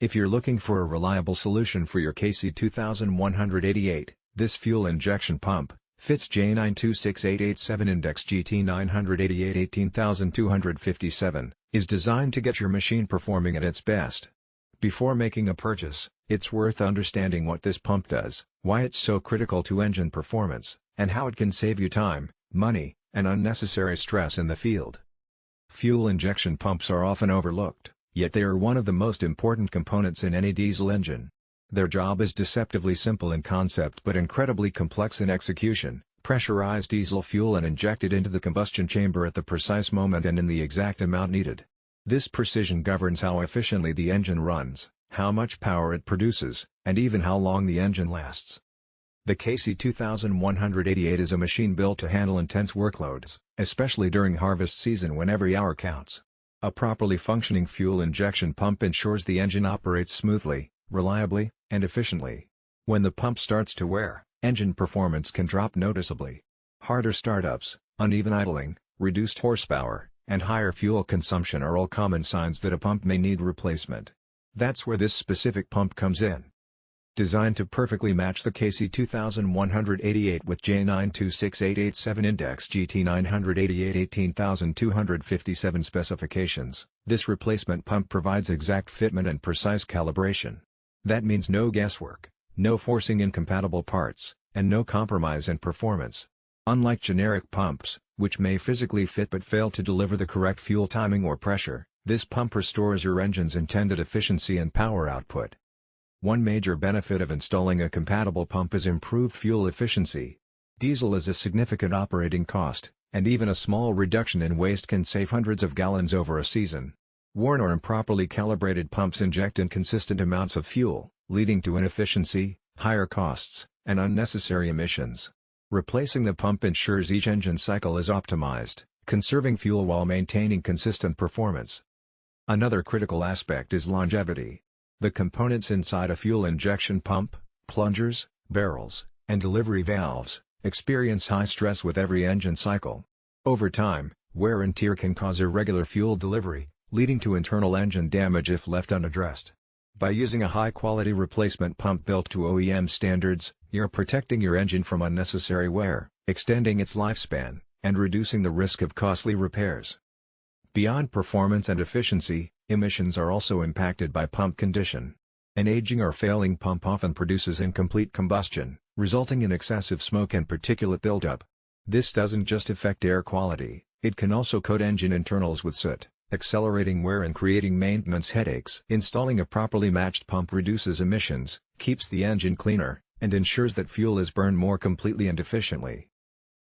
If you're looking for a reliable solution for your KC2188, this fuel injection pump, fits J926887 Index-GT988-18257, is designed to get your machine performing at its best. Before making a purchase, it's worth understanding what this pump does, why it's so critical to engine performance, and how it can save you time, money, and unnecessary stress in the field. Fuel injection pumps are often overlooked, yet they are one of the most important components in any diesel engine. Their job is deceptively simple in concept but incredibly complex in execution: pressurize diesel fuel and inject it into the combustion chamber at the precise moment and in the exact amount needed. This precision governs how efficiently the engine runs, how much power it produces, and even how long the engine lasts. The KC2188 is a machine built to handle intense workloads, especially during harvest season when every hour counts. A properly functioning fuel injection pump ensures the engine operates smoothly, reliably, and efficiently. When the pump starts to wear, engine performance can drop noticeably. Harder startups, uneven idling, reduced horsepower, and higher fuel consumption are all common signs that a pump may need replacement. That's where this specific pump comes in. Designed to perfectly match the KC2188 with J926887 Index-GT988-18257 specifications, this replacement pump provides exact fitment and precise calibration. That means no guesswork, no forcing incompatible parts, and no compromise in performance. Unlike generic pumps, which may physically fit but fail to deliver the correct fuel timing or pressure, this pump restores your engine's intended efficiency and power output. One major benefit of installing a compatible pump is improved fuel efficiency. Diesel is a significant operating cost, and even a small reduction in waste can save hundreds of gallons over a season. Worn or improperly calibrated pumps inject inconsistent amounts of fuel, leading to inefficiency, higher costs, and unnecessary emissions. Replacing the pump ensures each engine cycle is optimized, conserving fuel while maintaining consistent performance. Another critical aspect is longevity. The components inside a fuel injection pump, plungers, barrels, and delivery valves, experience high stress with every engine cycle. Over time, wear and tear can cause irregular fuel delivery, leading to internal engine damage if left unaddressed. By using a high-quality replacement pump built to OEM standards, you're protecting your engine from unnecessary wear, extending its lifespan, and reducing the risk of costly repairs. Beyond performance and efficiency, emissions are also impacted by pump condition. An aging or failing pump often produces incomplete combustion, resulting in excessive smoke and particulate buildup. This doesn't just affect air quality, it can also coat engine internals with soot, accelerating wear and creating maintenance headaches. Installing a properly matched pump reduces emissions, keeps the engine cleaner, and ensures that fuel is burned more completely and efficiently.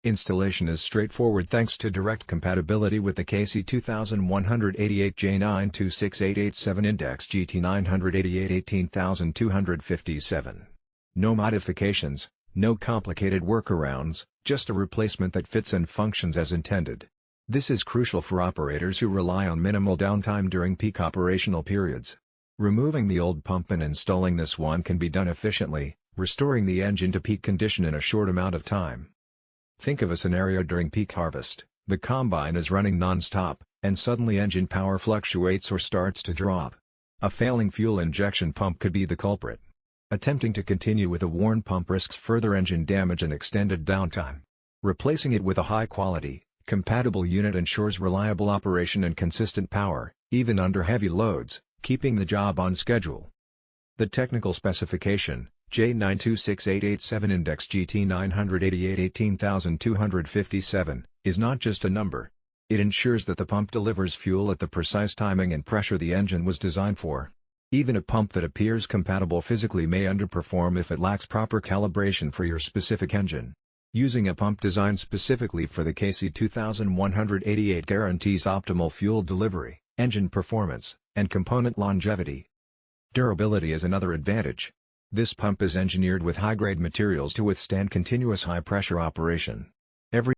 Installation is straightforward thanks to direct compatibility with the KC2188 J926887 Index-GT988-18257. No modifications, no complicated workarounds, just a replacement that fits and functions as intended. This is crucial for operators who rely on minimal downtime during peak operational periods. Removing the old pump and installing this one can be done efficiently, restoring the engine to peak condition in a short amount of time. Think of a scenario during peak harvest. The combine is running non-stop, and suddenly engine power fluctuates or starts to drop. A failing fuel injection pump could be the culprit. Attempting to continue with a worn pump risks further engine damage and extended downtime. Replacing it with a high-quality, compatible unit ensures reliable operation and consistent power, even under heavy loads, keeping the job on schedule. The technical specification, J926887 Index-GT988-18257, is not just a number. It ensures that the pump delivers fuel at the precise timing and pressure the engine was designed for. Even a pump that appears compatible physically may underperform if it lacks proper calibration for your specific engine. Using a pump designed specifically for the KC2188 guarantees optimal fuel delivery, engine performance, and component longevity. Durability is another advantage. This pump is engineered with high-grade materials to withstand continuous high-pressure operation.